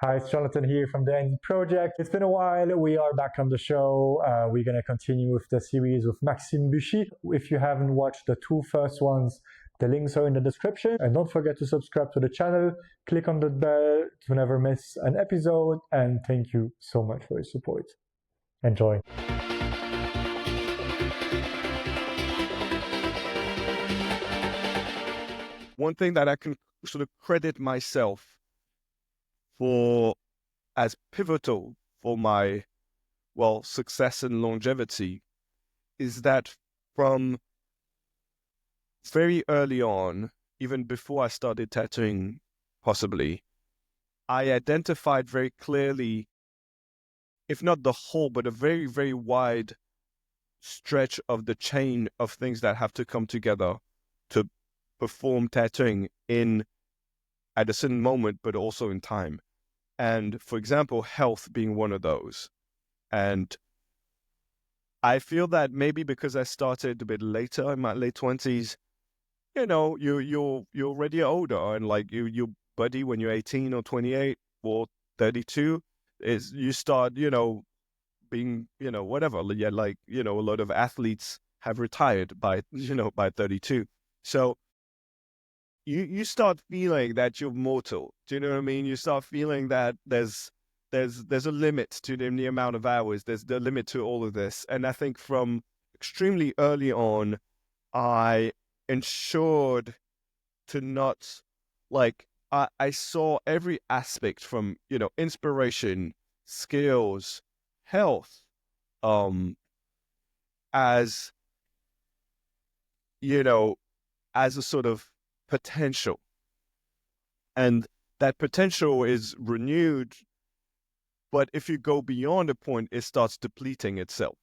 Hi, it's Jonathan here from the Indie Project. It's been a while. We are back on the show. We're going to continue with the series with Maxime Plescia-Büchi. If you haven't watched the two first ones, the links are in the description. And don't forget to subscribe to the channel. Click on the bell to never miss an episode. And thank you so much for your support. Enjoy. One thing that I can sort of credit myself for as pivotal for my, success and longevity is that from very early on, even before I started tattooing, possibly, I identified very clearly, if not the whole, but a very, very wide stretch of the chain of things that have to come together to perform tattooing at a certain moment, but also in time. And for example, health being one of those. And I feel that maybe because I started a bit later in my late 20s, you're already older, and like your buddy when you're 18 or 28 or 32 is you start, being, whatever. Yeah, like, a lot of athletes have retired by 32. So you start feeling that you're mortal. Do you know what I mean? You start feeling that there's a limit to the amount of hours. There's the limit to all of this. And I think from extremely early on, I ensured to not, like, I saw every aspect from, inspiration, skills, health, as, as a sort of potential. And that potential is renewed, but if you go beyond a point, it starts depleting itself.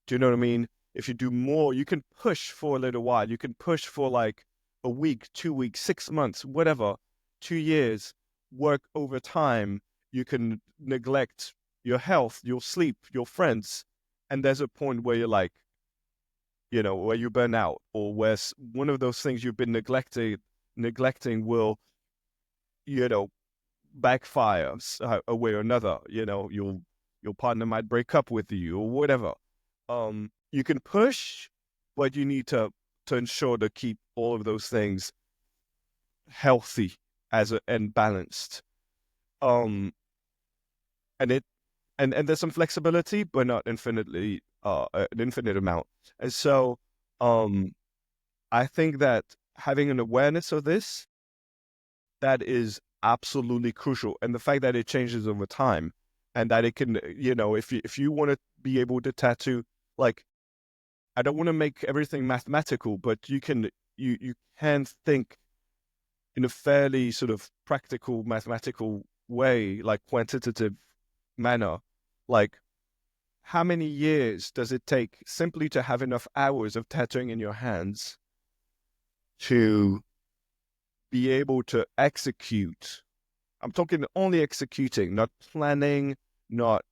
Do you know what I mean? If you do more, you can push for a little while. You can push for like a week, 2 weeks, 6 months, whatever, 2 years, work over time. You can neglect your health, your sleep, your friends. And there's a point where you're like, where you burn out, or where one of those things you've been neglecting will, backfire a way or another. Your partner might break up with you or whatever. You can push, but you need to ensure to keep all of those things healthy and balanced. And there's some flexibility, but not infinitely an infinite amount. And so I think that having an awareness of this, that is absolutely crucial. And the fact that it changes over time, and that it can, if you want to be able to tattoo, like, I don't want to make everything mathematical, but you can think in a fairly sort of practical, mathematical way, like quantitative manner. Like, how many years does it take simply to have enough hours of tattooing in your hands to be able to execute? I'm talking only executing, not planning, not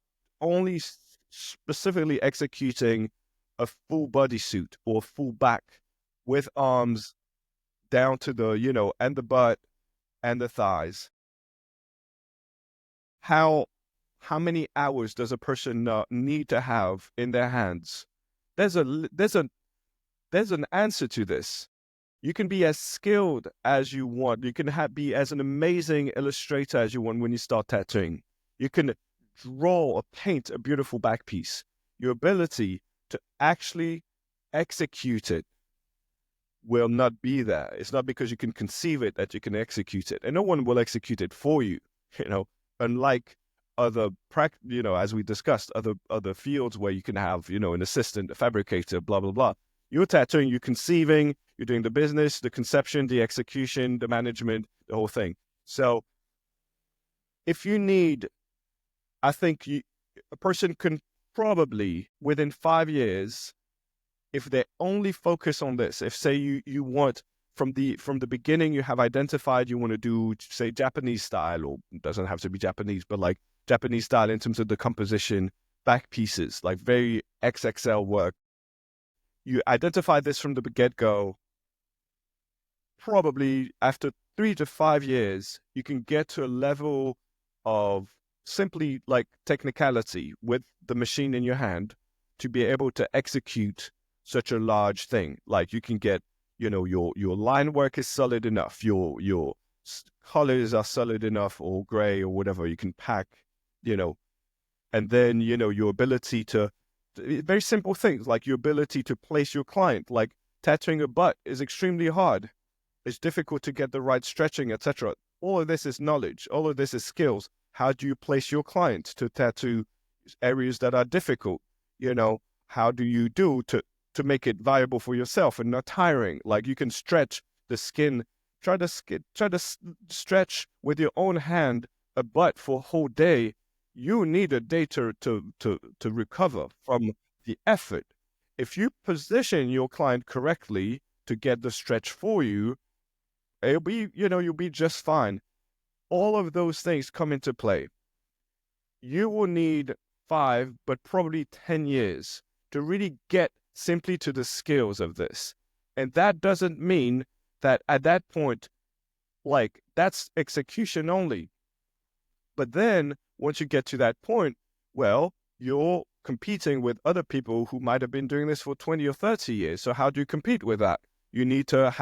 only specifically executing a full bodysuit or full back with arms down to the, and the butt and the thighs. How many hours does a person need to have in their hands? There's an answer to this. You can be as skilled as you want. You can be as an amazing illustrator as you want when you start tattooing. You can draw or paint a beautiful back piece. Your ability to actually execute it will not be there. It's not because you can conceive it that you can execute it. And no one will execute it for you, unlike other, as we discussed, other fields where you can have, an assistant, a fabricator, blah, blah, blah. You're tattooing, you're conceiving, you're doing the business, the conception, the execution, the management, the whole thing. So if you need, I think a person can probably, within 5 years, if they only focus on this, if say you want, from the beginning, you have identified you want to do, say, Japanese style, or it doesn't have to be Japanese, but like Japanese style in terms of the composition, back pieces, like very XXL work. You identify this from the get-go. Probably after 3 to 5 years, you can get to a level of simply like technicality with the machine in your hand to be able to execute such a large thing. Like you can get, your line work is solid enough, your colors are solid enough, or gray or whatever. You can pack, and then your ability to very simple things like your ability to place your client, like tattooing a butt is extremely hard. It's difficult to get the right stretching, etc. All of this is knowledge. All of this is skills. How do you place your client to tattoo areas that are difficult? How do you do to make it viable for yourself and not tiring? Like you can stretch the skin, try to stretch with your own hand a butt for a whole day. You need a day to recover from the effort. If you position your client correctly to get the stretch for you, you'll be just fine. All of those things come into play. You will need 5, but probably 10 years to really get simply to the skills of this. And that doesn't mean that at that point, like that's execution only. But then once you get to that point, well, you're competing with other people who might have been doing this for 20 or 30 years. So how do you compete with that? You need to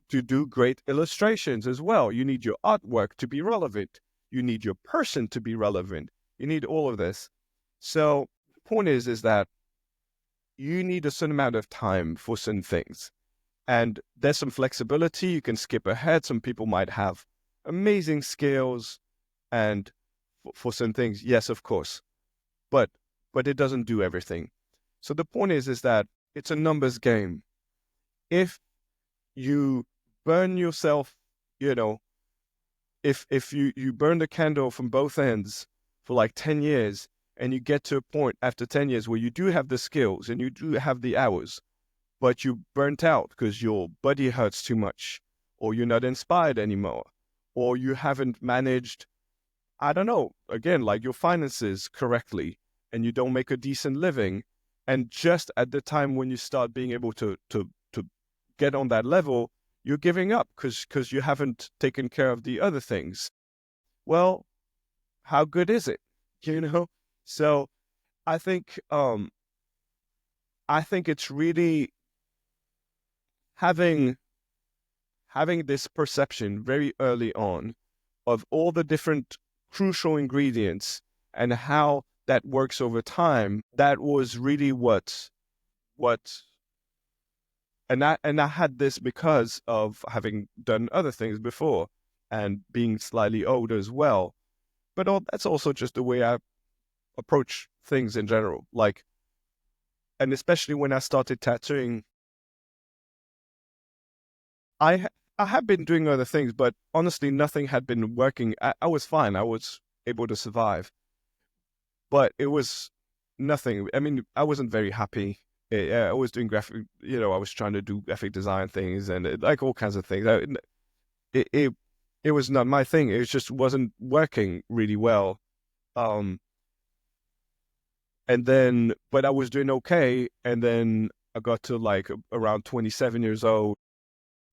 do great illustrations as well. You need your artwork to be relevant. You need your person to be relevant. You need all of this. So the point is that you need a certain amount of time for certain things. And there's some flexibility. You can skip ahead. Some people might have amazing skills and for certain things, yes, of course. But it doesn't do everything. So the point is that it's a numbers game. If you burn yourself, if you burn the candle from both ends for like 10 years, and you get to a point after 10 years where you do have the skills and you do have the hours, but you burnt out because your body hurts too much, or you're not inspired anymore, or you haven't managed, I don't know, again, like your finances correctly, and you don't make a decent living, and just at the time when you start being able to get on that level, you're giving up because you haven't taken care of the other things. Well, how good is it? So I think it's really having this perception very early on of all the different crucial ingredients and how that works over time. That was really what and I had this because of having done other things before and being slightly older as well. But that's also just the way I approach things in general. Like, and especially when I started tattooing, I had been doing other things, but honestly, nothing had been working. I was fine. I was able to survive, but it was nothing. I mean, I wasn't very happy. I was doing graphic, I was trying to do graphic design things and like all kinds of things. It was not my thing. It just wasn't working really well. And then, but I was doing okay. And then I got to like around 27 years old,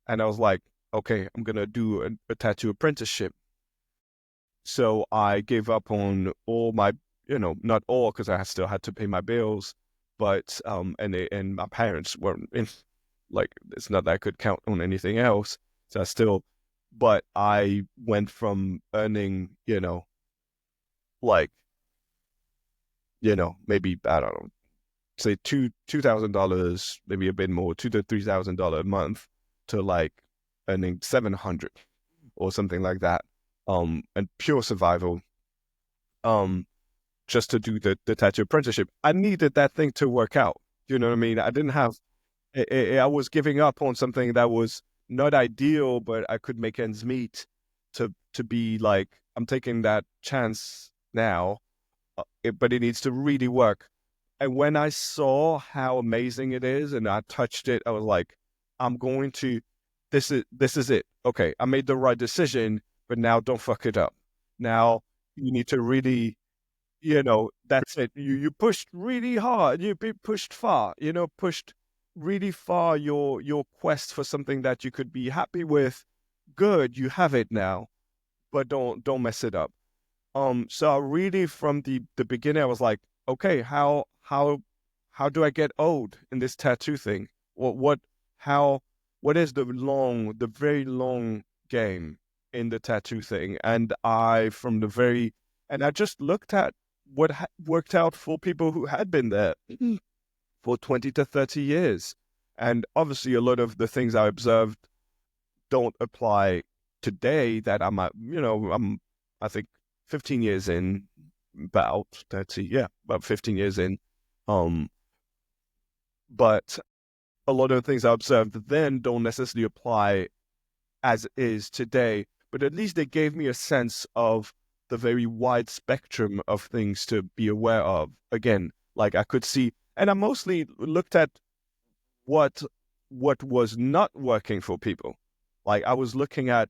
and I was like, okay, I'm going to do a tattoo apprenticeship. So I gave up on all my, not all, because I still had to pay my bills, but, and my parents weren't like, it's not that I could count on anything else. So but I went from earning, like, maybe, I don't know, say $2,000, maybe a bit more, $2,000 to $3,000 a month, to like earning 700 or something like that, and pure survival, just to do the tattoo apprenticeship. I needed that thing to work out. You know what I mean? I didn't have, I was giving up on something that was not ideal, but I could make ends meet to be like, I'm taking that chance now, but it needs to really work. And when I saw how amazing it is and I touched it, I was like, this is it. Okay, I made the right decision, but now don't fuck it up. Now you need to really, that's it. You pushed really hard. You pushed far, pushed really far your quest for something that you could be happy with. Good, you have it now, but don't mess it up. So I really from the beginning, I was like, okay, how do I get old in this tattoo thing? How, what is the very long game in the tattoo thing? And I just looked at what worked out for people who had been there for 20 to 30 years. And obviously, a lot of the things I observed don't apply today that I think 15 years in, about 30, yeah, about 15 years in. Um, but a lot of the things I observed then don't necessarily apply as is today, but at least they gave me a sense of the very wide spectrum of things to be aware of. Again, like I could see, and I mostly looked at what was not working for people. Like I was looking at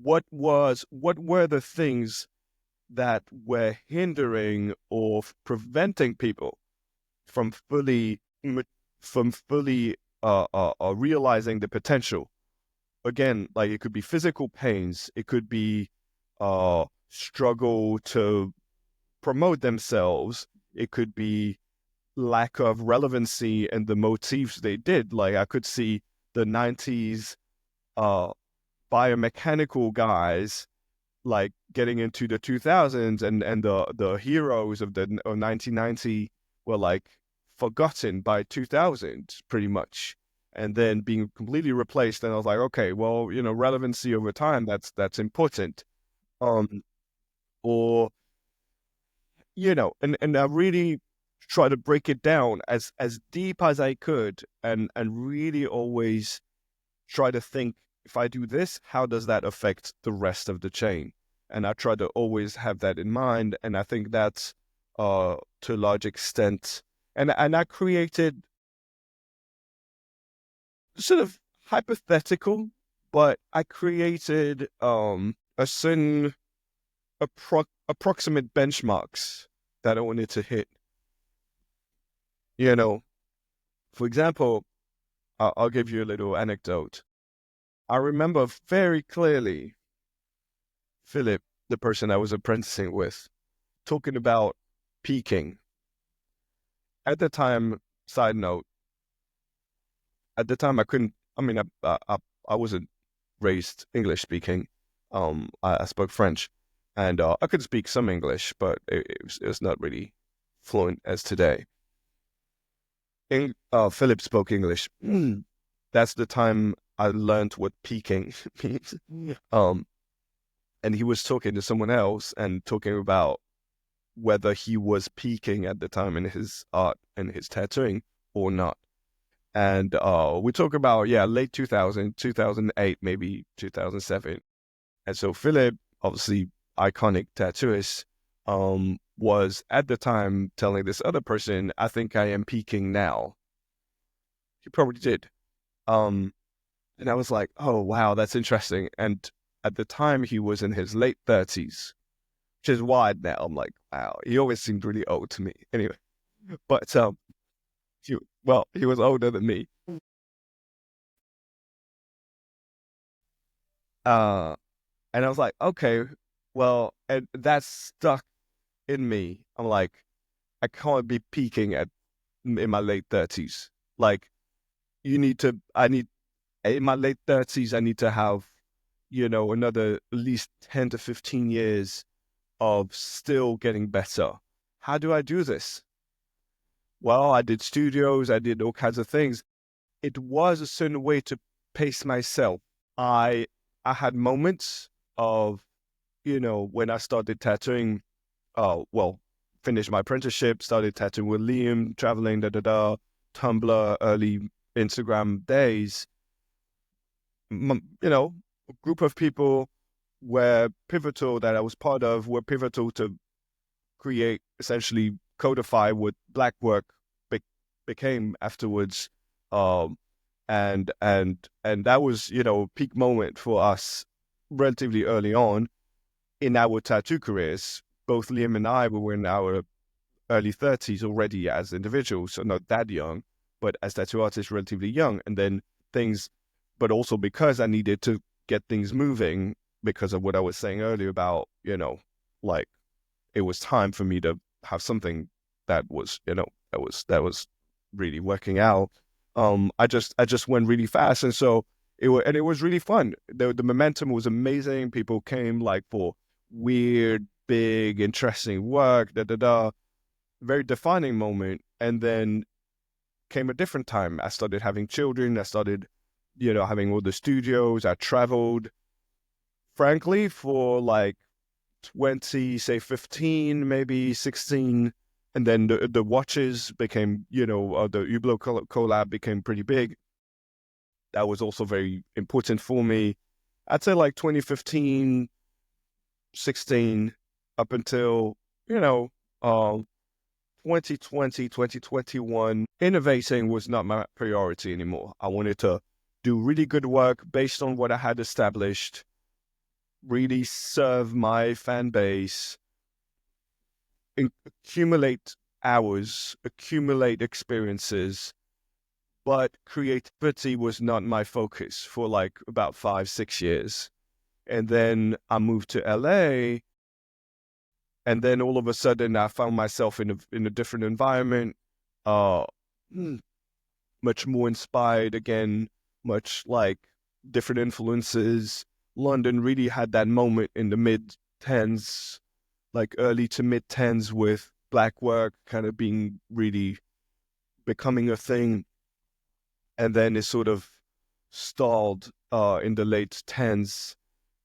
what were the things that were hindering or preventing people from fully realizing the potential. Again, like it could be physical pains, it could be struggle to promote themselves, it could be lack of relevancy in the motifs they did. Like I could see the 90s uh biomechanical guys like getting into the 2000s, and the heroes of 1990 were like forgotten by 2000 pretty much, and then being completely replaced. And I was like, okay, well, relevancy over time, that's important. um or and I really try to break it down as deep as I could, and really always try to think, if I do this, how does that affect the rest of the chain? And I try to always have that in mind. And I think that's to a large extent, and I created sort of hypothetical, but I created a certain approximate benchmarks that I wanted to hit. For example, I'll give you a little anecdote. I remember very clearly Philip, the person I was apprenticing with, talking about peaking. At the time, side note, at the time I couldn't, I mean, I wasn't raised English speaking. I spoke French, and I could speak some English, but it was not really fluent as today. Philip spoke English. That's the time I learned what peaking means. And he was talking to someone else and talking about whether he was peaking at the time in his art and his tattooing or not. And we talk about, late 2000, 2008, maybe 2007. And so Philip, obviously iconic tattooist, was at the time telling this other person, I think I am peaking now. He probably did. And I was like, oh, wow, that's interesting. And at the time, he was in his late 30s, which is wide now. I'm like, wow, he always seemed really old to me. Anyway, but he was older than me. Uh, and I was like, okay, well, and that's stuck in me. I'm like, I can't be peaking in my late 30s. Like, I need, in my late 30s, I need to have, another at least 10 to 15 years of still getting better. How do I do this? Well, I did studios, I did all kinds of things. It was a certain way to pace myself. I had moments of, when I started tattooing, finished my apprenticeship, started tattooing with Liam, traveling, Tumblr, early Instagram days. A group of people were pivotal that I was part of, were pivotal to create, essentially codify what black work became afterwards. And that was, peak moment for us relatively early on in our tattoo careers. Both Liam and I were in our early 30s already as individuals, so not that young, but as tattoo artists, relatively young. And then but also because I needed to get things moving because of what I was saying earlier about, like it was time for me to have something that was, that was really working out. I just went really fast, and so it was really fun. The momentum was amazing. People came like for weird, big, interesting work. Very defining moment, and then came a different time. I started having children. I started, having all the studios. I traveled, frankly, for like 20, say 15, maybe 16. And then the watches became, the Hublot collab became pretty big. That was also very important for me. I'd say like 2015, 16, up until, you know, um, 2020, 2021, innovating was not my priority anymore. I wanted to do really good work based on what I had established, really serve my fan base, accumulate hours, accumulate experiences, but creativity was not my focus for like about 5, 6 years. And then I moved to LA, and then all of a sudden I found myself in a different environment, uh, much more inspired again, much like different influences. London really had that moment in the mid tens, like early to mid tens, with black work kind of being really becoming a thing. And then it sort of stalled in the late tens.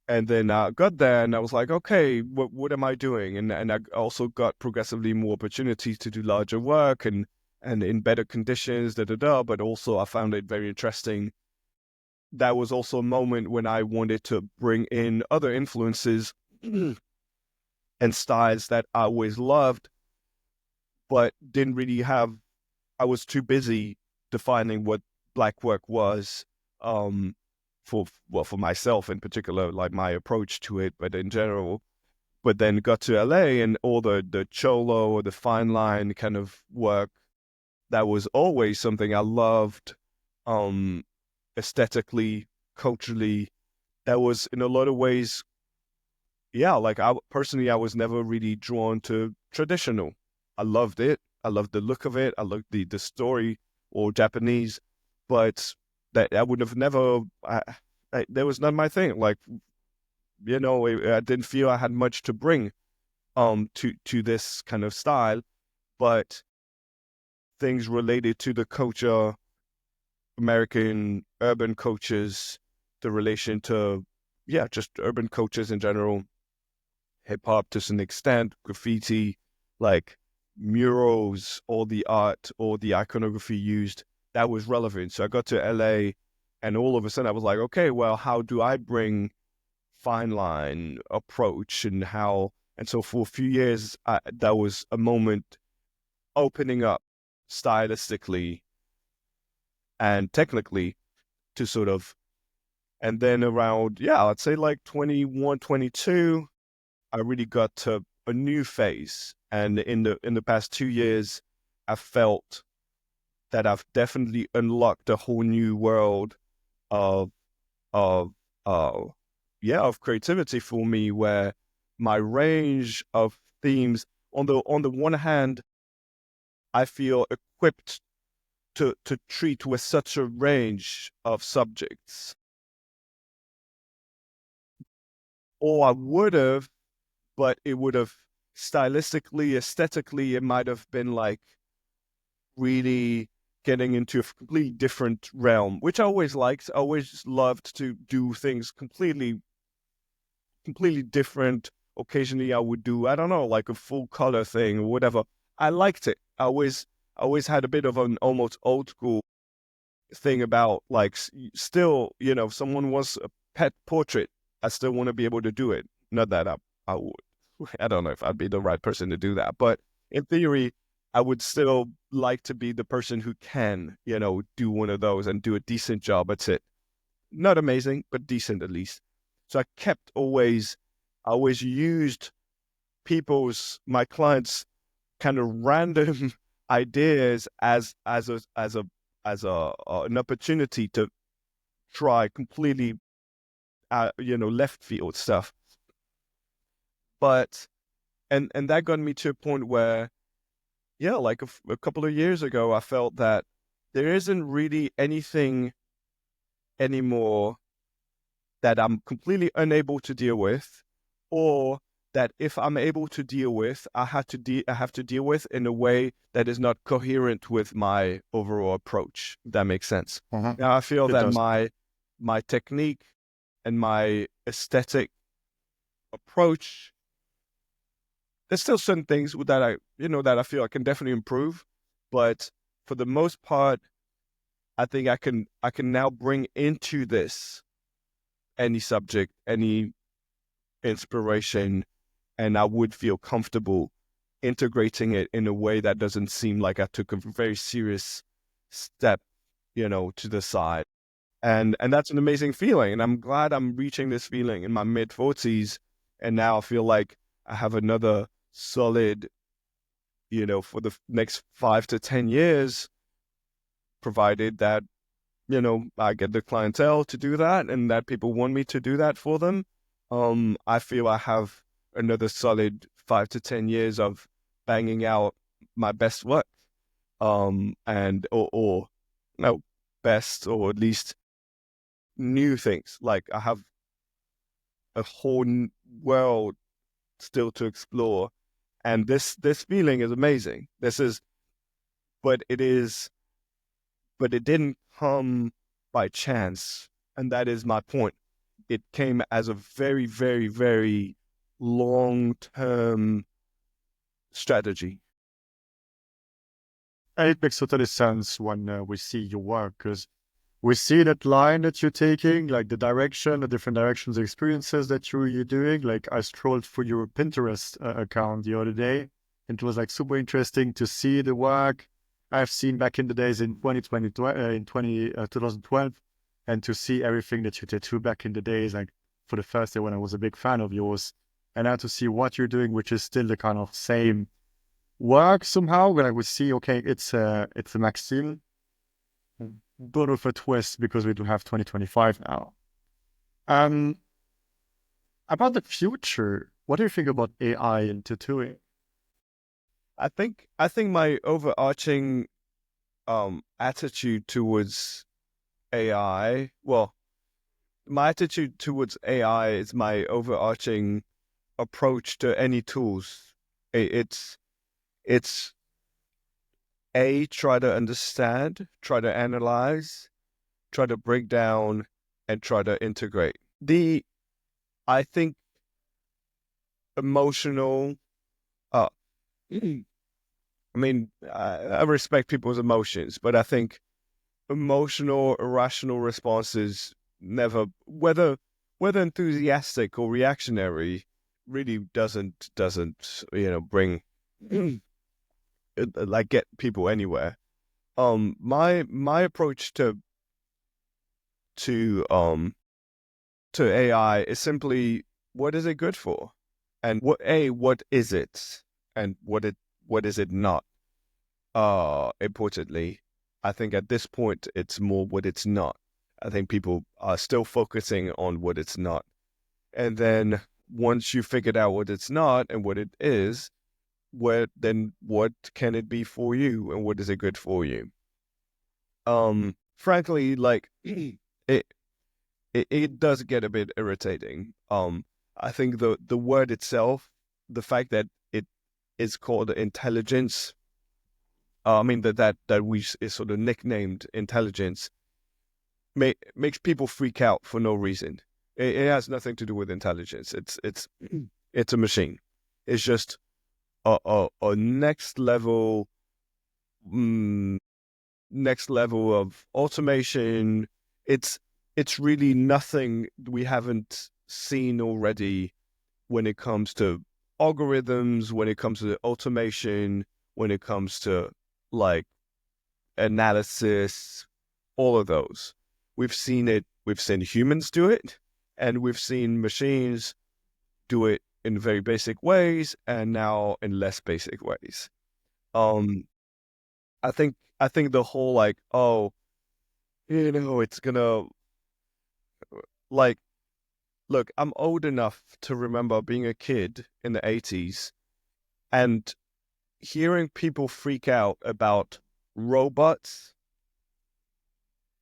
And then I got there and I was like, okay, what am I doing? And I also got progressively more opportunities to do larger work and in better conditions, but also I found it very interesting. That was also a moment when I wanted to bring in other influences and styles that I always loved, but didn't really have. I was too busy defining what black work was, um, for myself in particular, like my approach to it, but in general. But then got to LA and all the cholo or the fine line kind of work, that was always something I loved, um, aesthetically, culturally. That was in a lot of ways, yeah, like I personally, I was never really drawn to traditional. I loved it. I loved the look of it. I loved the story or Japanese, but that I would have never, that was not my thing. Like, I didn't feel I had much to bring, to this kind of style, but things related to the culture, American urban cultures, the relation to, yeah, just urban cultures in general, hip hop to some extent, graffiti, like murals, all the art, all the iconography used, that was relevant. So I got to LA and all of a sudden I was like, okay, well, how do I bring fine line approach and so for a few years, that was a moment opening up stylistically and technically to sort of, and then around, yeah, I'd say like 21, 22, I really got to a new phase. And in the past 2 years, I felt that I've definitely unlocked a whole new world of of uh of creativity for me, where my range of themes, on the one hand, I feel equipped to treat with such a range of subjects, or I would have, but it would have stylistically, aesthetically, it might have been like really getting into a completely different realm, which I always liked. I always loved to do things completely different. Occasionally I would do, I don't know, like a full color thing or whatever. I liked it. I always had a bit of an almost old school thing about like, still, if someone wants a pet portrait, I still want to be able to do it. Not that I would. I don't know if I'd be the right person to do that, but in theory, I would still like to be the person who can, do one of those and do a decent job. That's it. Not amazing, but decent at least. So I always used my clients' kind of random ideas as an opportunity to try completely, left field stuff. But And that got me to a point where, yeah, like a couple of years ago, I felt that there isn't really anything anymore that I'm completely unable to deal with, or that if I'm able to deal with, I have to deal with in a way that is not coherent with my overall approach. If that makes sense. Now I feel It that does. my technique and my aesthetic approach, there's still certain things that I feel I can definitely improve, but for the most part, I think I can now bring into this any subject, any inspiration, and I would feel comfortable integrating it in a way that doesn't seem like I took a very serious step, to the side. And that's an amazing feeling. And I'm glad I'm reaching this feeling in my mid-40s. And now I feel like I have another solid, for the next 5 to 10 years, provided that, I get the clientele to do that and that people want me to do that for them. I feel I have another solid 5 to 10 years of banging out my best work. And, or no, best, or at least new things. Like I have a whole world still to explore. And this feeling is amazing. But it didn't come by chance. And that is my point. It came as a very, very, very long-term strategy. And it makes totally sense when we see your work, because we see that line that you're taking, like the direction, the different directions, the experiences that you're doing. Like I scrolled through your Pinterest account the other day. It was like super interesting to see the work I've seen back in the days in 2012, and to see everything that you did too back in the days, like for the first day when I was a big fan of yours, and now to see what you're doing, which is still the kind of same work somehow, when I would see, okay, it's a Maxime, but with a twist because we do have 2025 now. About the future, what do you think about AI and tattooing? I think my overarching attitude towards AI, well, my attitude towards AI is my overarching approach to any tools. It's try to understand, try to analyze, try to break down, and try to integrate. I think emotional, I mean, I respect people's emotions, but I think emotional, irrational responses never, whether enthusiastic or reactionary, really doesn't bring like get people anywhere. My approach to AI is simply, what is it good for, and what is it, and what is it not. Importantly, I think at this point it's more what it's not. I think people are still focusing on what it's not, and then once you figured out what it's not and what it is, what can it be for you, and what is it good for you? Frankly, like it does get a bit irritating. I think the word itself, the fact that it is called intelligence, I mean that we is sort of nicknamed intelligence, makes people freak out for no reason. It has nothing to do with intelligence. It's a machine. It's just a next level of automation. It's really nothing we haven't seen already when it comes to algorithms, when it comes to automation, when it comes to like analysis, all of those. We've seen humans do it, and we've seen machines do it in very basic ways, and now in less basic ways. I think the whole like, oh, it's gonna, like, look, I'm old enough to remember being a kid in the 80s And hearing people freak out about robots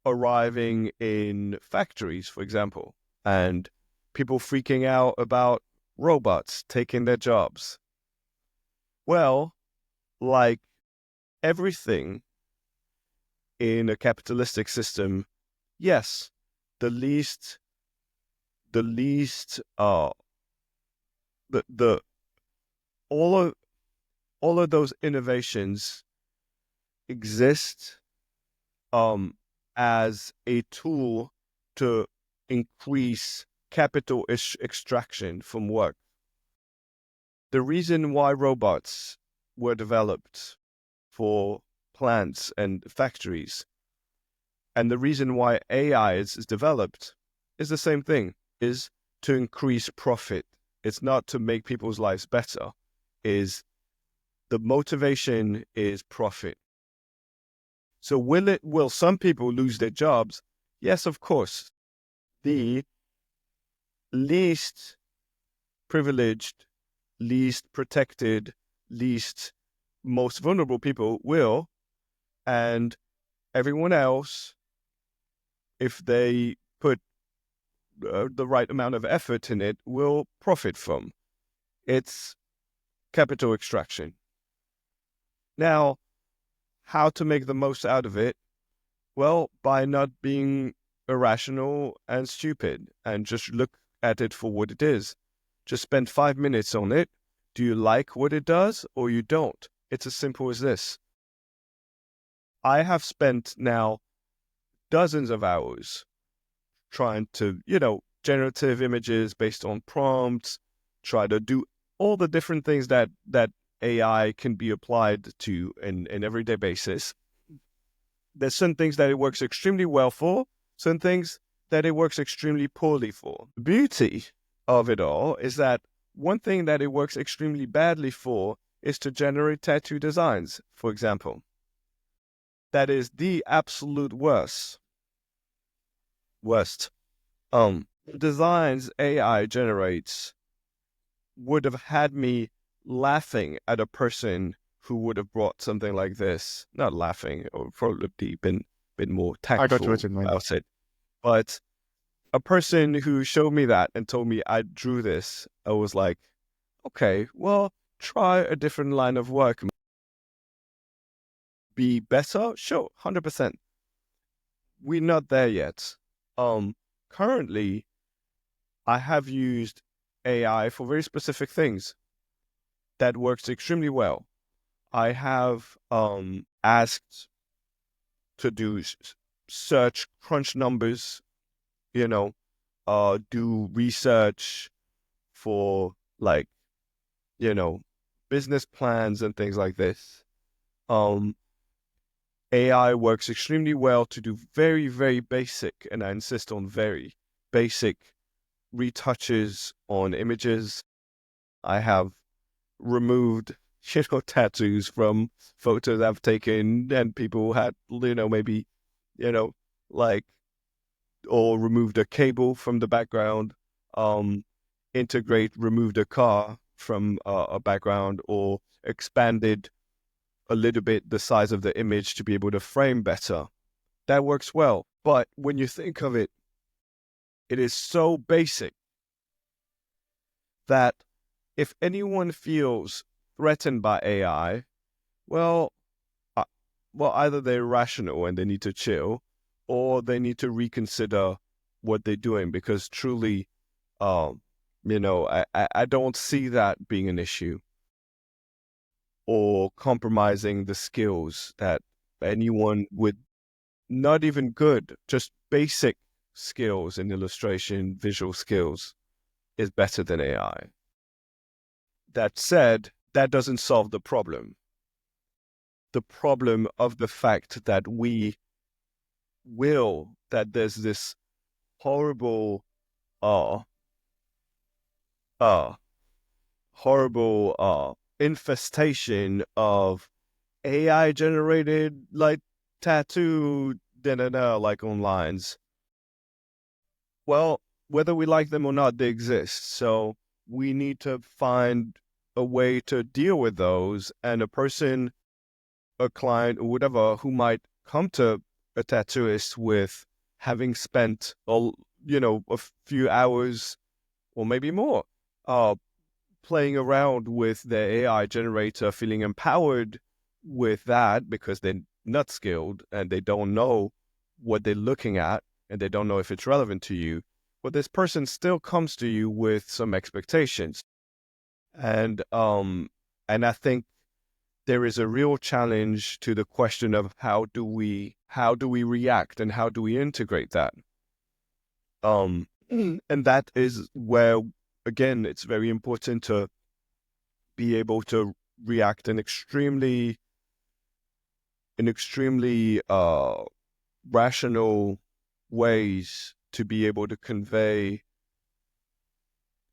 arriving in factories, for example, and people freaking out about robots taking their jobs. Well, like everything in a capitalistic system, yes, the all of those innovations exist as a tool to increase capital extraction from work. The reason why robots were developed for plants and factories, and the reason why AI is developed is the same thing, is to increase profit. It's not to make people's lives better. The motivation is profit. So will some people lose their jobs? Yes, of course. The least privileged, least protected, most vulnerable people will, and everyone else, if they put the right amount of effort in it, will profit from. It's capital extraction. Now, how to make the most out of it? Well, by not being irrational and stupid, and just look at it for what it is. Just spend 5 minutes on it. Do you like what it does or you don't? It's as simple as this. I have spent now dozens of hours trying to, generative images based on prompts, try to do all the different things that AI can be applied to in everyday basis. There's some things that it works extremely well for, some things that it works extremely poorly for. The beauty of it all is that one thing that it works extremely badly for is to generate tattoo designs, for example. That is the absolute worst. Designs AI generates would have had me laughing at a person who would have brought something like this. Not laughing, or probably been more I got tactful what you mean. about it. But a person who showed me that and told me I drew this, I was like, okay, well, try a different line of work. Be better? Sure, 100%. We're not there yet. Currently, I have used AI for very specific things that works extremely well. I have asked to do search, crunch numbers, do research for business plans and things like this. AI works extremely well to do very, very basic, and I insist on very basic retouches on images. I have removed tattoos from photos I've taken, and people had maybe or removed a cable from the background, removed a car from a background, or expanded a little bit the size of the image to be able to frame better. That works well. But when you think of it, it is so basic that if anyone feels threatened by AI, well, either they're rational and they need to chill, or they need to reconsider what they're doing, because truly, I don't see that being an issue or compromising the skills that anyone with not even good, just basic skills in illustration, visual skills, is better than AI. That said, that doesn't solve the problem. The problem of the fact that there's this horrible infestation of AI generated tattoo on lines. Well, whether we like them or not, they exist. So we need to find a way to deal with those, and a person, a client or whatever, who might come to a tattooist with having spent a few hours or maybe more playing around with their AI generator, feeling empowered with that because they're not skilled and they don't know what they're looking at and they don't know if it's relevant to you. But this person still comes to you with some expectations. And I think there is a real challenge to the question of how do we react and how do we integrate that? And that is where, again, it's very important to be able to react in extremely rational ways to be able to convey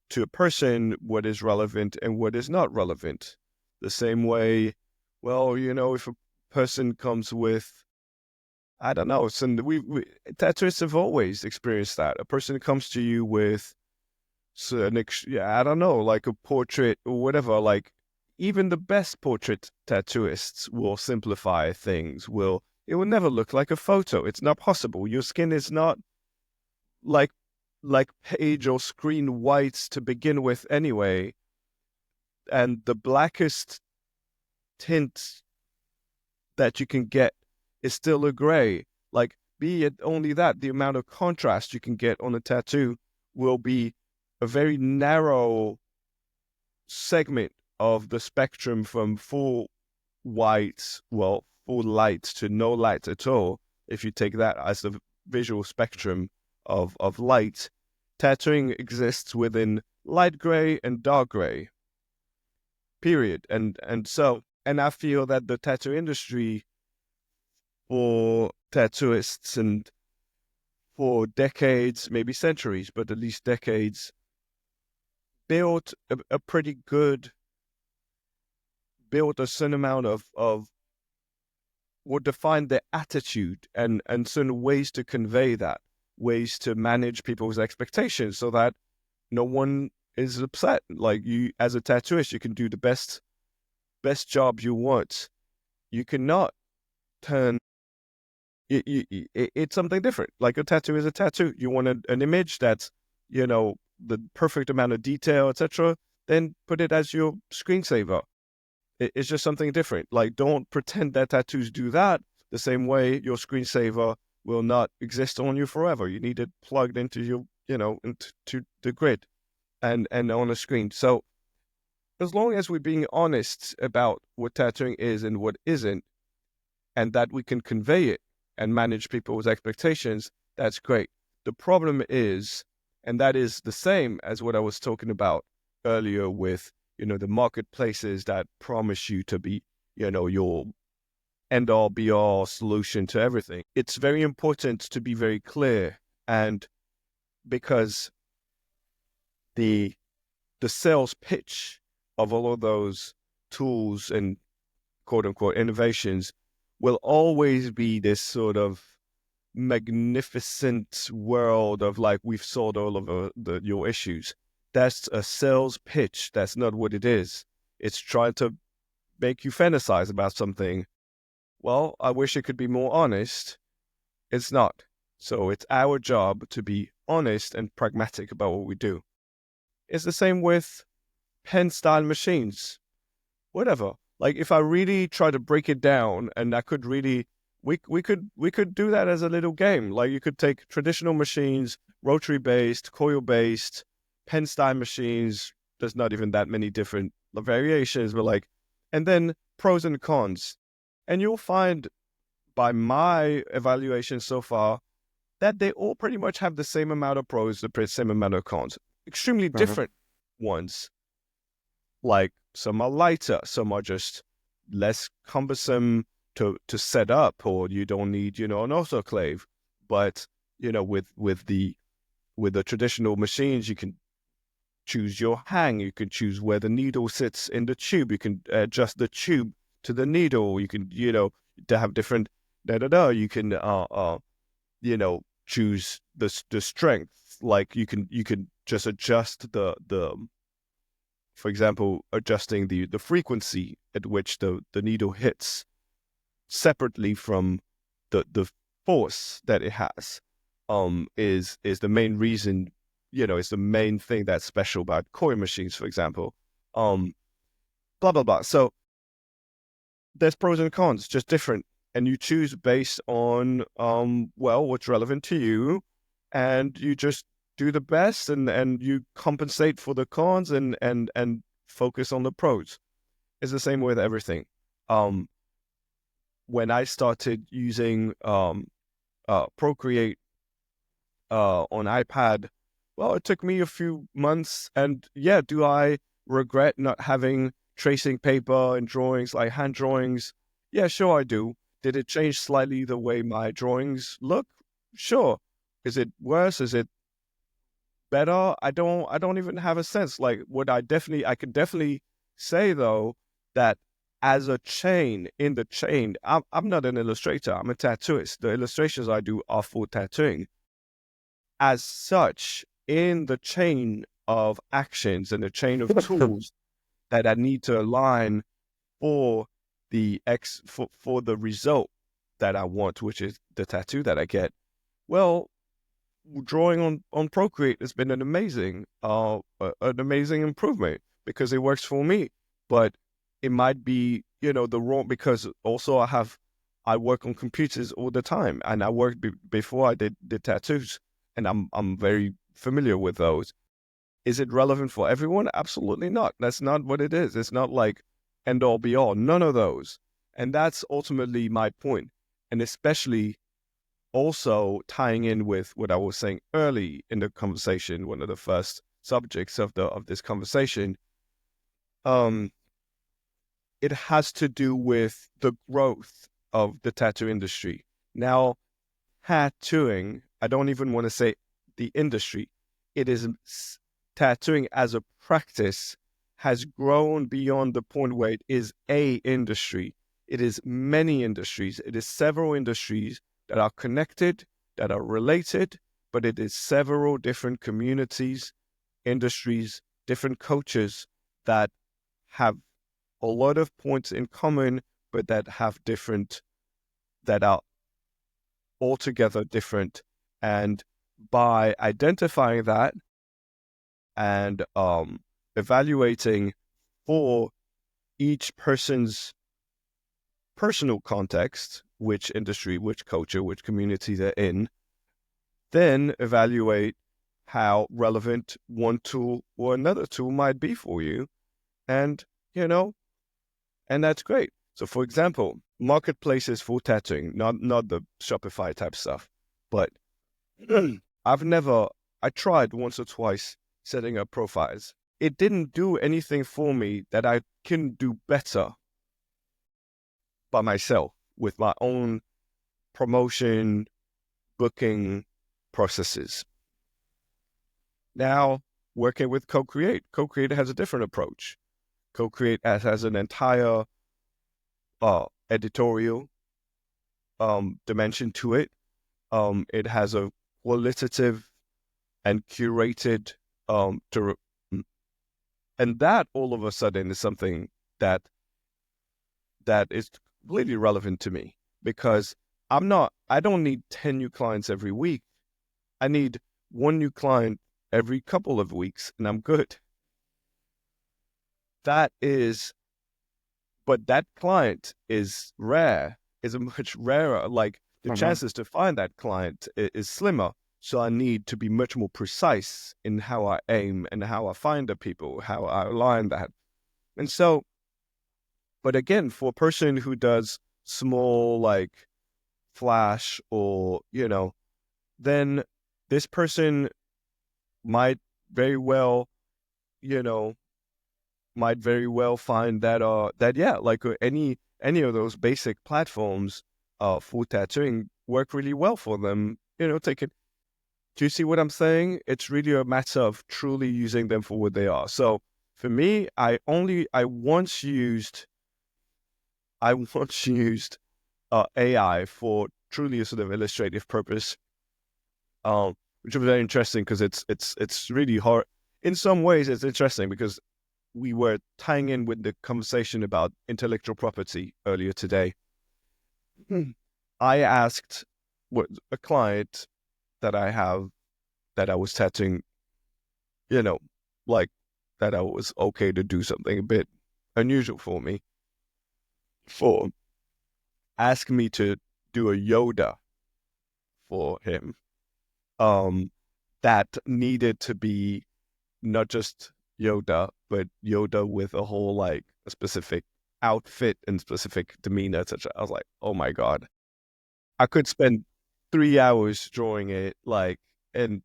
to a person what is relevant and what is not relevant. The same way, well, if a person comes with, I don't know, tattooists have always experienced that. A person comes to you with, I don't know, like a portrait or whatever, like even the best portrait tattooists will simplify things. It will never look like a photo. It's not possible. Your skin is not like page or screen whites to begin with anyway. And the blackest tint that you can get is still a gray. Like, be it only that, the amount of contrast you can get on a tattoo will be a very narrow segment of the spectrum from full white, full light to no light at all. If you take that as the visual spectrum of light, tattooing exists within light gray and dark gray, period. And I feel that the tattoo industry, for tattooists and for decades, maybe centuries, but at least decades, built a certain amount of what defined their attitude and certain ways to convey that, ways to manage people's expectations so that no one is upset. Like, you, as a tattooist, you can do the best job you want. You cannot turn it's something different. Like, a tattoo is a tattoo. You want an image that's, the perfect amount of detail, etc., then put it as your screensaver. It's just something different. Like, don't pretend that tattoos do that the same way your screensaver will not exist on you forever. You need it plugged into your, into the grid and on a screen. So as long as we're being honest about what tattooing is and what isn't, and that we can convey it and manage people's expectations, that's great. The problem is, and that is the same as what I was talking about earlier with, the marketplaces that promise you to be, your end-all, be-all solution to everything. It's very important to be very clear, and because the sales pitch of all of those tools and quote-unquote innovations will always be this sort of magnificent world of, like, we've solved all of your issues. That's a sales pitch. That's not what it is. It's trying to make you fantasize about something. Well, I wish it could be more honest. It's not. So it's our job to be honest and pragmatic about what we do. It's the same with pen style machines. Whatever. Like, if I really try to break it down, and I could really, we could do that as a little game. Like, you could take traditional machines, rotary based, coil based, pen style machines. There's not even that many different variations, but and then pros and cons. And you'll find, by my evaluation so far, that they all pretty much have the same amount of pros, the same amount of cons. Extremely different ones. Like, some are lighter, some are just less cumbersome to set up, or you don't need, an autoclave. But, with the traditional machines, you can choose your hang, you can choose where the needle sits in the tube, you can adjust the tube to the needle, you can, to have different you can choose the strength. Like, you can just adjust the for example, adjusting the frequency at which the needle hits separately from the force that it has, is the main reason, it's the main thing that's special about coin machines, for example. Blah, blah, blah. So there's pros and cons, just different. And you choose based on, what's relevant to you, and you just do the best, and you compensate for the cons and focus on the pros. It's the same with everything. When I started using Procreate on iPad, well, it took me a few months, and yeah, do I regret not having tracing paper and drawings, like hand drawings? Yeah, sure I do. Did it change slightly the way my drawings look? Sure. Is it worse? Is it better? I don't even have a sense. Like, I could definitely say though that as a chain in the chain, I'm not an illustrator. I'm a tattooist. The illustrations I do are for tattooing. As such, in the chain of actions and the chain of tools that I need to align for the for the result that I want, which is the tattoo that I get, well, drawing on Procreate has been an amazing improvement because it works for me. But it might be, the wrong, because also I work on computers all the time, and I worked before I did tattoos, and I'm very familiar with those. Is it relevant for everyone? Absolutely not. That's not what it is. It's not like end all be all. None of those. And that's ultimately my point. And especially also tying in with what I was saying early in the conversation, one of the first subjects of this conversation, it has to do with the growth of the tattoo industry. Now, tattooing, I don't even want to say the industry, it is tattooing as a practice has grown beyond the point where it is a industry. It is many industries. It is several industries that are connected, that are related, but it is several different communities, industries, different cultures that have a lot of points in common, but that are altogether different. And by identifying that and evaluating for each person's personal context, which industry, which culture, which community they're in, then evaluate how relevant one tool or another tool might be for you. And, and that's great. So for example, marketplaces for tattooing, not the Shopify type stuff, but I tried once or twice setting up profiles. It didn't do anything for me that I can do better by myself with my own promotion, booking processes. Now, working with Co-Create has a different approach. Co-Create has an entire editorial dimension to it. It has a qualitative and curated and that all of a sudden is something that is completely relevant to me, because I don't need 10 new clients every week. I need one new client every couple of weeks, and I'm good. But that client is rare, is a much rarer. Like the chances to find that client is slimmer. So I need to be much more precise in how I aim and how I find the people, how I align that. And so, but again, for a person who does small, like flash or, then this person might very well, find that, yeah, like any of those basic platforms for tattooing work really well for them, do you see what I'm saying? It's really a matter of truly using them for what they are. So for me, I once used AI for truly a sort of illustrative purpose, which was very interesting because it's really hard. In some ways, it's interesting because we were tying in with the conversation about intellectual property earlier today. I asked a client that I have that I was tattooing, like that I was okay to do something a bit unusual for me, for ask me to do a Yoda for him, that needed to be not just Yoda, but Yoda with a whole like a specific outfit and specific demeanor, etc. I was like, oh my God, I could spend 3 hours drawing it, and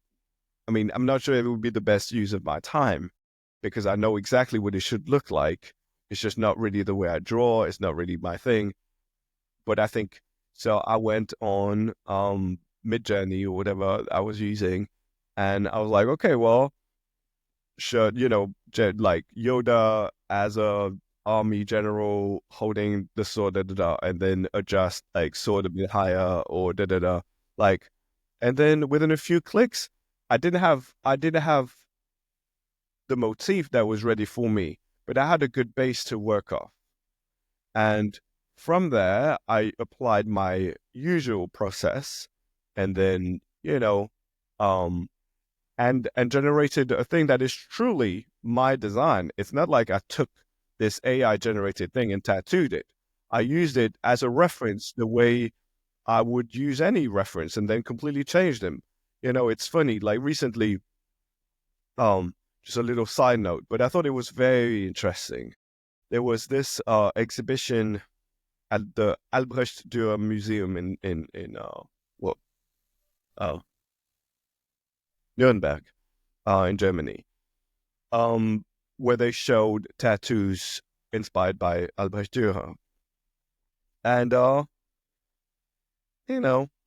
I mean, I'm not sure if it would be the best use of my time because I know exactly what it should look like. It's just not really the way I draw. It's not really my thing. But I think so. I went on Midjourney or whatever I was using, and I was like, okay, well, should like Yoda as a army general holding the sword, and then adjust like sword a bit higher or like, and then within a few clicks, I didn't have the motif that was ready for me, but I had a good base to work off. And from there, I applied my usual process, and then and generated a thing that is truly my design. It's not like I took this AI generated thing and tattooed it. I used it as a reference the way I would use any reference, and then completely changed them. It's funny, like recently, just a little side note, but I thought it was very interesting. There was this exhibition at the Albrecht Dürer Museum in Nuremberg, in Germany, where they showed tattoos inspired by Albrecht Dürer, and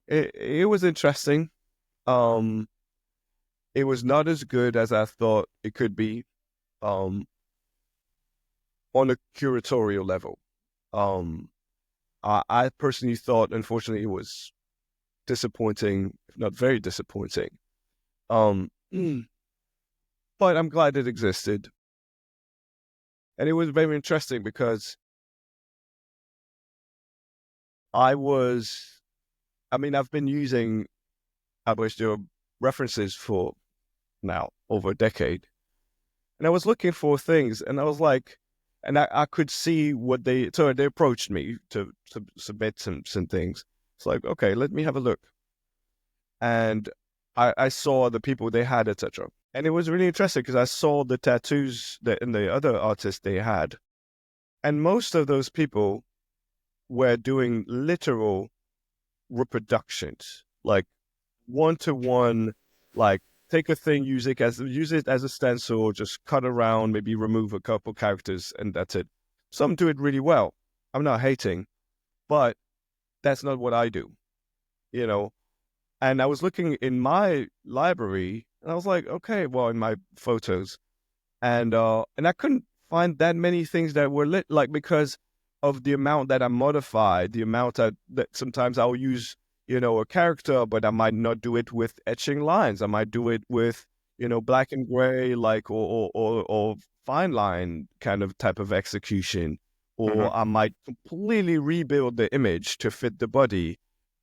it was interesting. It was not as good as I thought it could be, on a curatorial level. I personally thought, unfortunately, it was disappointing, if not very disappointing. But I'm glad it existed. And it was very interesting because I've been using Albrecht Dürer references for now over a decade. And I was looking for things, and I was like, and I could see what they approached me to submit some things. It's like, okay, let me have a look. And I saw the people they had, etc. And it was really interesting because I saw the tattoos and the other artists they had. And most of those people were doing literal reproductions, like one-to-one, like take a thing, use it as a stencil, just cut around, maybe remove a couple characters, and that's it. Some do it really well. I'm not hating, but that's not what I do, And I was looking in my library, and I was like, okay, well, in my photos, and I couldn't find that many things that were lit, like because of the amount that I modified, the amount that sometimes I'll use, a character, but I might not do it with etching lines. I might do it with, black and gray, like, or fine line kind of type of execution. Or I might completely rebuild the image to fit the body.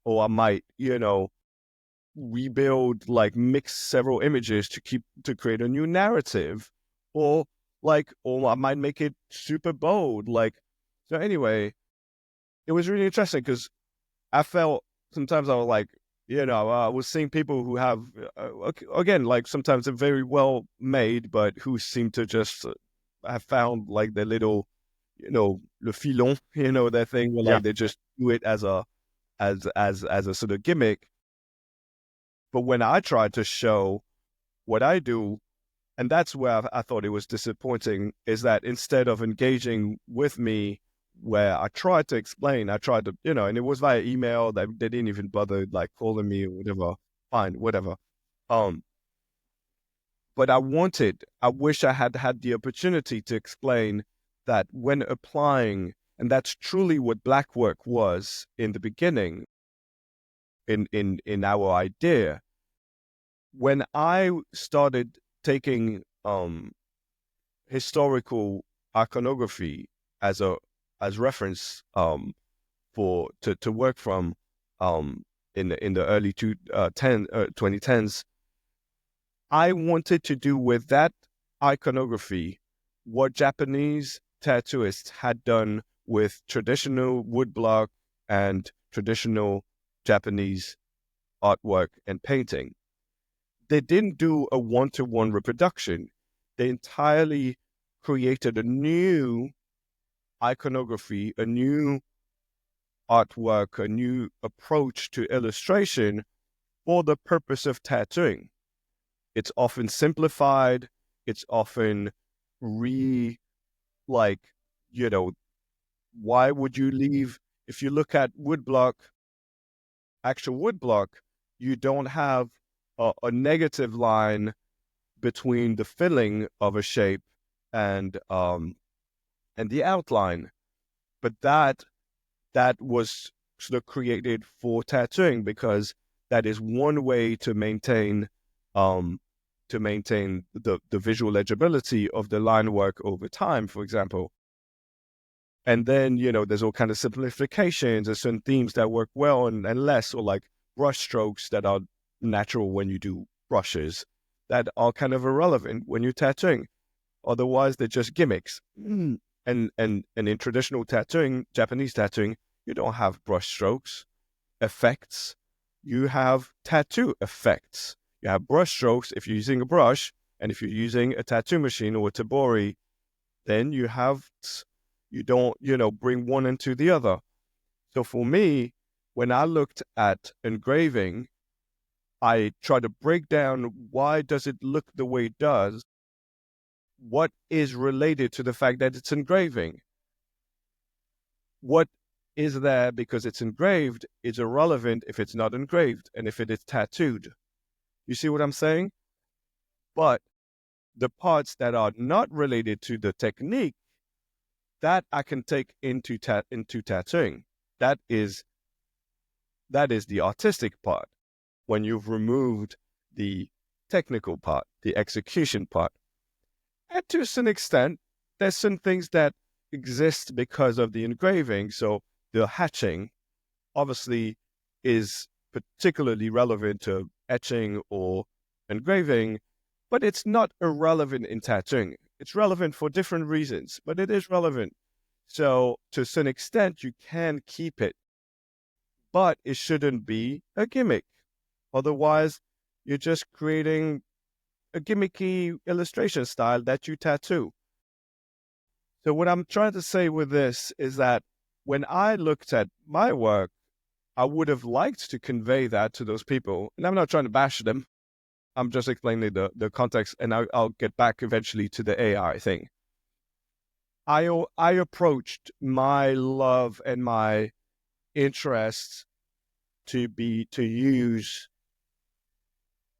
Or I might, rebuild, like mix several images to create a new narrative. Or I might make it super bold. So anyway, it was really interesting because I felt sometimes I was like, I was seeing people who have, again, like sometimes they're very well made, but who seem to just have found like their little, le filon, their thing where they just do it as a sort of gimmick. But when I tried to show what I do, and that's where I thought it was disappointing, is that instead of engaging with me, where I tried to explain, and it was via email, that they didn't even bother like calling me or whatever. Fine, whatever. But I wish I had had the opportunity to explain that when applying, and that's truly what black work was in the beginning, in our idea. When I started taking historical iconography as reference to work from in the early 2010s. I wanted to do with that iconography what Japanese tattooists had done with traditional woodblock and traditional Japanese artwork and painting. They didn't do a one-to-one reproduction. They entirely created a new iconography, a new artwork, a new approach to illustration for the purpose of tattooing. It's often simplified. It's often why would you leave? If you look at actual woodblock, you don't have a negative line between the filling of a shape and the outline. But that was sort of created for tattooing because that is one way to maintain the visual legibility of the line work over time, for example. And then, there's all kind of simplifications. There's certain themes that work well and less, or like brush strokes that are natural when you do brushes that are kind of irrelevant when you're tattooing. Otherwise, they're just gimmicks. And in traditional tattooing, Japanese tattooing, you don't have brush strokes, effects. You have tattoo effects. You have brush strokes if you're using a brush, and if you're using a tattoo machine or a tabori, then you don't, bring one into the other. So for me, when I looked at engraving, I try to break down why does it look the way it does? What is related to the fact that it's engraving? What is there because it's engraved is irrelevant if it's not engraved and if it is tattooed. You see what I'm saying? But the parts that are not related to the technique, that I can take into tattooing. That is the artistic part. When you've removed the technical part, the execution part. And to some extent, there's some things that exist because of the engraving. So the hatching obviously is particularly relevant to etching or engraving, but it's not irrelevant in tattooing. It's relevant for different reasons, but it is relevant. So to some extent, you can keep it, but it shouldn't be a gimmick. Otherwise, you're just creating a gimmicky illustration style that you tattoo. So what I'm trying to say with this is that when I looked at my work, I would have liked to convey that to those people. And I'm not trying to bash them. I'm just explaining the context, and I'll get back eventually to the AI thing. I approached my love and my interests to use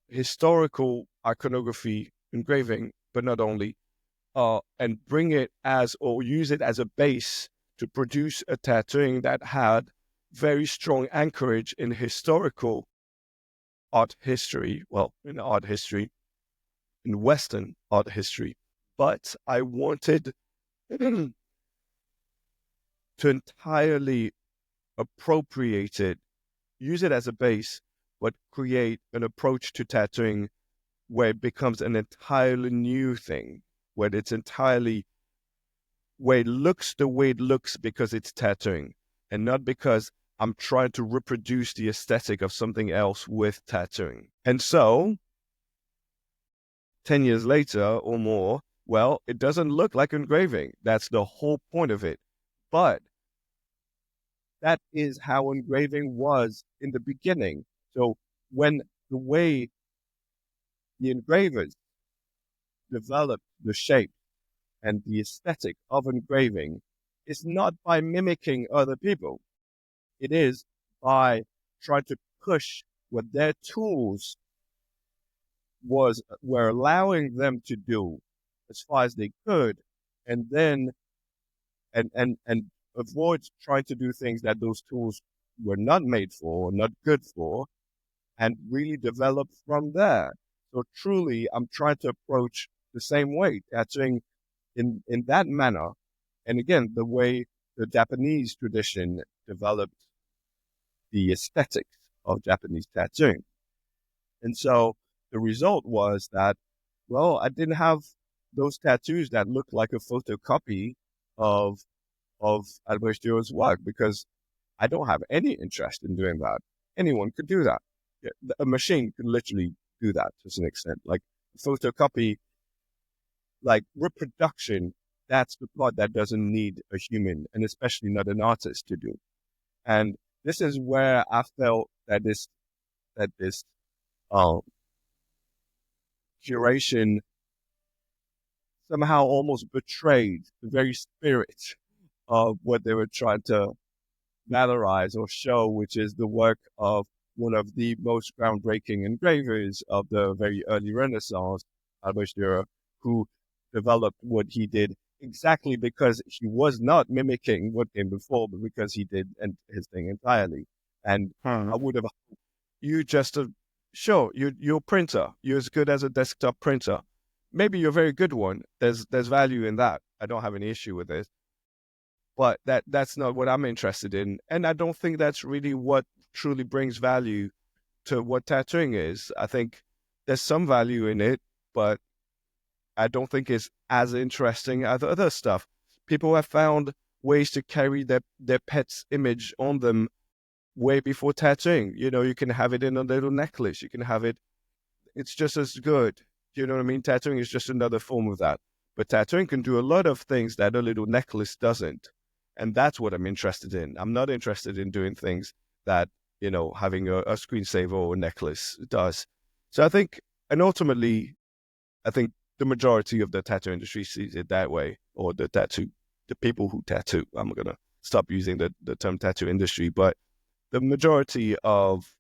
historical iconography engraving, but not only, and bring it use it as a base to produce a tattooing that had very strong anchorage in historical art history, in art history, in Western art history. But I wanted to entirely appropriate it, use it as a base, but create an approach to tattooing where it becomes an entirely new thing, where it looks the way it looks because it's tattooing, and not because I'm trying to reproduce the aesthetic of something else with tattooing. And so, 10 years later or more, it doesn't look like engraving. That's the whole point of it. But that is how engraving was in the beginning. So when the way the engravers developed the shape and the aesthetic of engraving is not by mimicking other people. It is by trying to push what their tools were allowing them to do as far as they could, and then and avoid trying to do things that those tools were not made for, or not good for, and really develop from there. So truly, I'm trying to approach the same way, tattooing in that manner, and again, the way the Japanese tradition developed the aesthetics of Japanese tattooing. And so the result was that, well, I didn't have those tattoos that looked like a photocopy of Albert Stuart's work, because I don't have any interest in doing that. Anyone could do that. Yeah, a machine could literally do that to an extent. Like photocopy, like reproduction, that's the part that doesn't need a human, and especially not an artist, to do. And this is where I felt that this um, curation somehow almost betrayed the very spirit of what they were trying to valorize or show, which is the work of one of the most groundbreaking engravers of the very early Renaissance, Albert Dürer, who developed what he did exactly because he was not mimicking what came before, but because he did his thing entirely. And I would have, you just, sure, you're a printer. You're as good as a desktop printer. Maybe you're a very good one. There's value in that. I don't have any issue with it. But that's not what I'm interested in. And I don't think that's really what truly brings value to what tattooing is. I think there's some value in it, but I don't think it's as interesting as other stuff. People have found ways to carry their pet's image on them way before tattooing. You know, you can have it in a little necklace. You can have it. It's just as good. You know what I mean? Tattooing is just another form of that. But tattooing can do a lot of things that a little necklace doesn't. And that's what I'm interested in. I'm not interested in doing things that, you know, having a screensaver or a necklace does. So I think, and ultimately, I think the majority of the tattoo industry sees it that way, or the people who tattoo. I'm going to stop using the term tattoo industry, but the majority of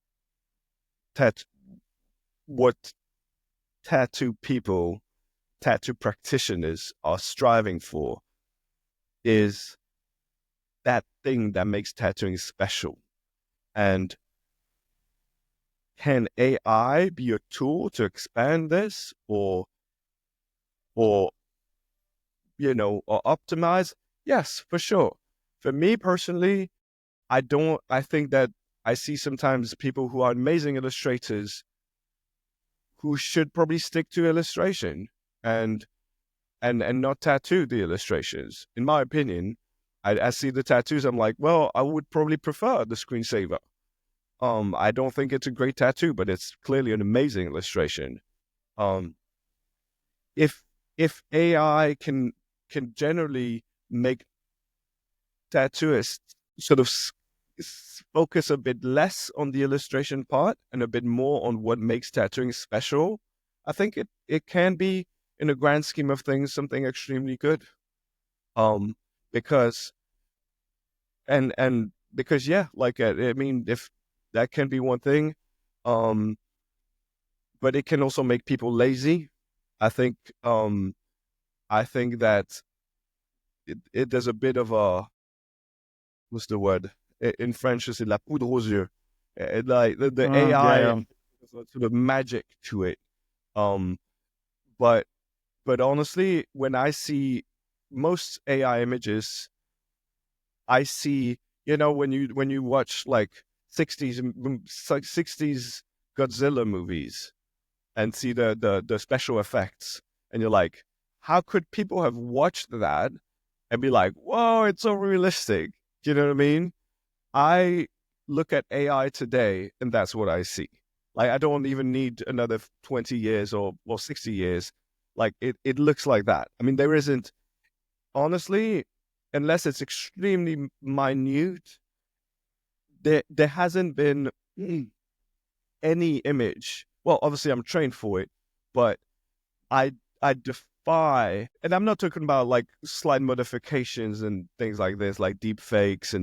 what tattoo people, tattoo practitioners are striving for is that thing that makes tattooing special. And can AI be a tool to expand this, or you know, or optimize? Yes, for sure. For me personally, I think that I see sometimes people who are amazing illustrators who should probably stick to illustration and not tattoo the illustrations. In my opinion, I see the tattoos, I'm like, well, I would probably prefer the screensaver. I don't think it's a great tattoo, but it's clearly an amazing illustration. If AI can generally make tattooists sort of focus a bit less on the illustration part and a bit more on what makes tattooing special, I think it can be, in the grand scheme of things, something extremely good. Because yeah, like I mean, if that can be one thing, but it can also make people lazy. I think that there's a bit of a, what's the word in French? Is la poudre aux yeux? Like the AI sort of magic to it. But honestly, when I see most AI images, I see, you know, when you watch like 60s Godzilla movies and see the special effects, and you're like, how could people have watched that and be like, whoa, it's so realistic? Do you know what I mean? I look at AI today, and that's what I see. Like, I don't even need another 20 years or 60 years. Like, it looks like that. I mean, there isn't, honestly, unless it's extremely minute, there hasn't been any image. Well, obviously I'm trained for it, but I defy, and I'm not talking about like slight modifications and things like this, like deep fakes,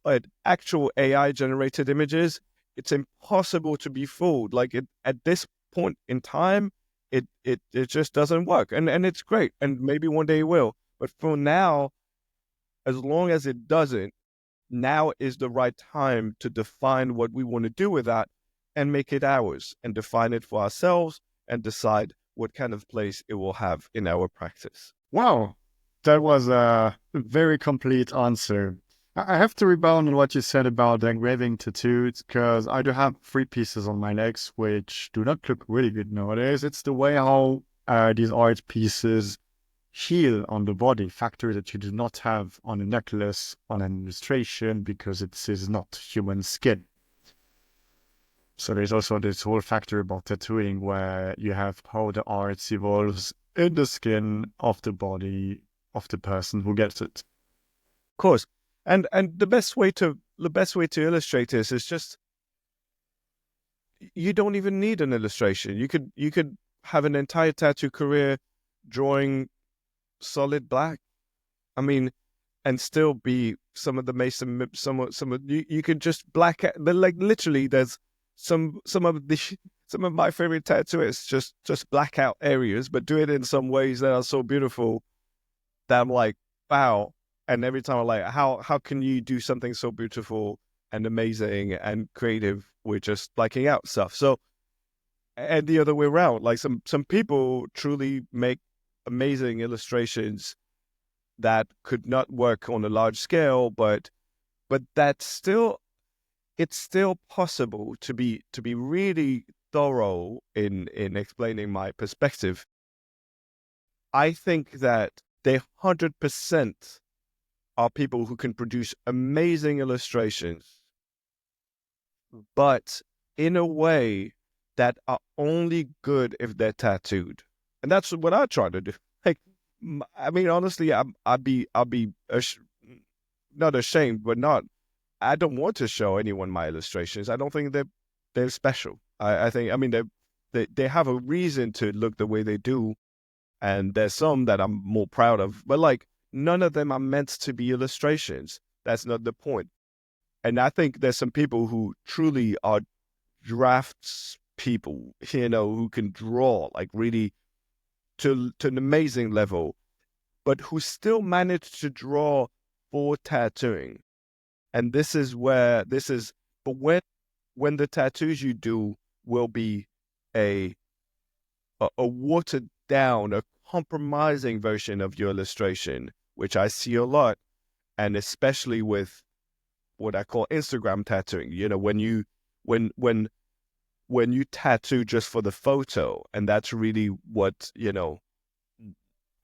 but actual AI generated images, it's impossible to be fooled. Like at this point in time, it just doesn't work. And it's great. And maybe one day it will. But for now, as long as it doesn't, now is the right time to define what we want to do with that and make it ours and define it for ourselves and decide what kind of place it will have in our practice. Wow. That was a very complete answer. I have to rebound on what you said about engraving tattoos, because I do have 3 pieces on my legs, which do not look really good nowadays. It's the way how these art pieces heal on the body, factor that you do not have on a necklace, on an illustration, because it is not human skin. So there's also this whole factor about tattooing where you have how the art evolves in the skin of the body of the person who gets it. Of course. And the best way to illustrate this is just, you don't even need an illustration. You could have an entire tattoo career drawing solid black. I mean, and still be some of you could just black out, like literally there's some of my favorite tattooists just black out areas, but do it in some ways that are so beautiful that I'm like, wow. And every time I'm like, how can you do something so beautiful and amazing and creative with just blacking out stuff? So, and the other way around, like some people truly make amazing illustrations that could not work on a large scale, but that's still, it's still possible to be really thorough in explaining my perspective. I think that they 100% are people who can produce amazing illustrations, but in a way that are only good if they're tattooed. And that's what I try to do. Like, I mean, honestly, I'd be not ashamed, but not, I don't want to show anyone my illustrations. I don't think they're special. I think, I mean, they have a reason to look the way they do. And there's some that I'm more proud of, but like, none of them are meant to be illustrations. That's not the point. And I think there's some people who truly are drafts people, who can draw like really to an amazing level, but who still manage to draw for tattooing. And but when the tattoos you do will be a watered down, a compromising version of your illustration, which I see a lot, and especially with what I call Instagram tattooing. When you tattoo just for the photo, and that's really what,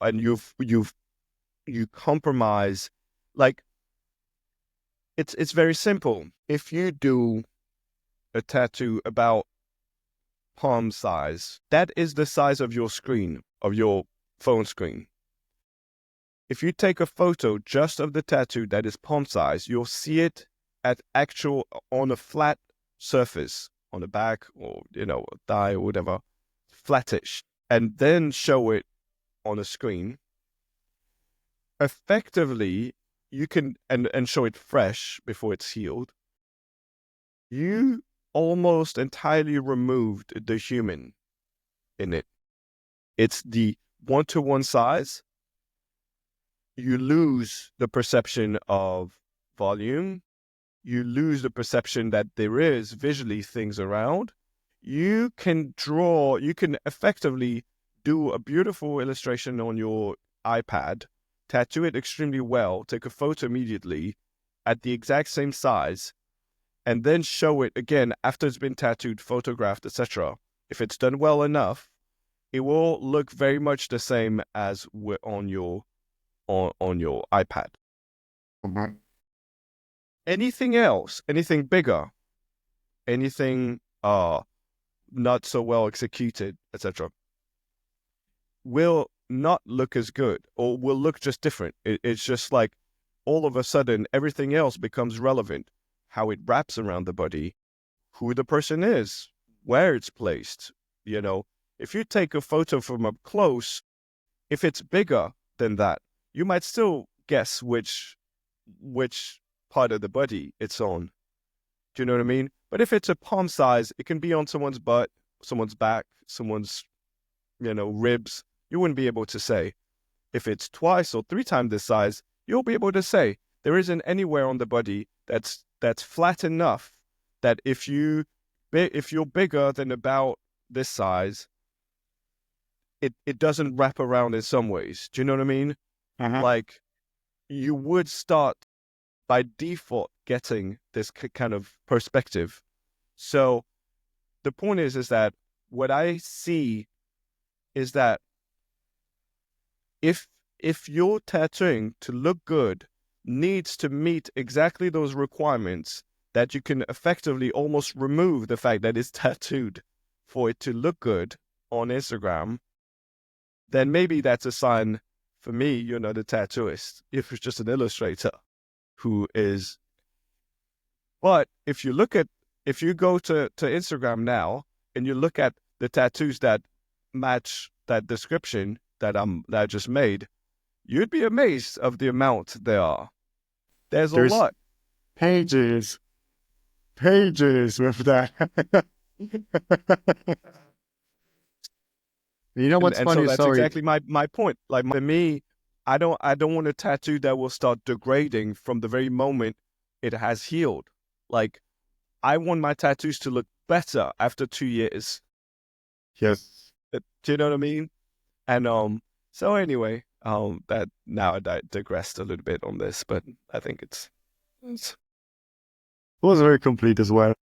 and you compromise. Like, it's very simple. If you do a tattoo about palm size, that is the size of your screen, of your phone screen. If you take a photo just of the tattoo that is palm size, you'll see it on a flat surface, on the back or, a thigh or whatever, flattish, and then show it on a screen. Effectively, you can, and show it fresh before it's healed. You almost entirely removed the human in it. It's the 1-to-1 size. You lose the perception of volume. You lose the perception that there is visually things around. You can effectively do a beautiful illustration on your iPad, tattoo it extremely well, take a photo immediately at the exact same size, and then show it again after it's been tattooed, photographed, etc. If it's done well enough, it will look very much the same as on your iPad. Mm-hmm. Anything else, anything bigger, anything not so well executed, etc., will not look as good, or will look just different. It's just like all of a sudden everything else becomes relevant. How it wraps around the body, who the person is, where it's placed. If you take a photo from up close, if it's bigger than that, you might still guess which part of the body it's on. Do you know what I mean? But if it's a palm size, it can be on someone's butt, someone's back, someone's, ribs. You wouldn't be able to say. If it's 2 or 3 times this size, you'll be able to say. There isn't anywhere on the body that's flat enough that if you're bigger than about this size, it doesn't wrap around in some ways. Do you know what I mean? like you would start by default getting this kind of perspective. So the point is that what I see is that if you're tattooing to look good needs to meet exactly those requirements that you can effectively almost remove the fact that it's tattooed for it to look good on Instagram, then maybe that's a sign for me, you're not a tattooist. If it's just an illustrator who is. But if you go to Instagram now and you look at the tattoos that match that description that I just made, you'd be amazed of the amount there are. There's a lot. Pages with that. You know what's And funny? so that's Sorry. exactly my point. Like for me, I don't want a tattoo that will start degrading from the very moment it has healed. Like I want my tattoos to look better after 2 years. Yes. Do you know what I mean? And so anyway, that now I digressed a little bit on this, but I think it was very complete as well.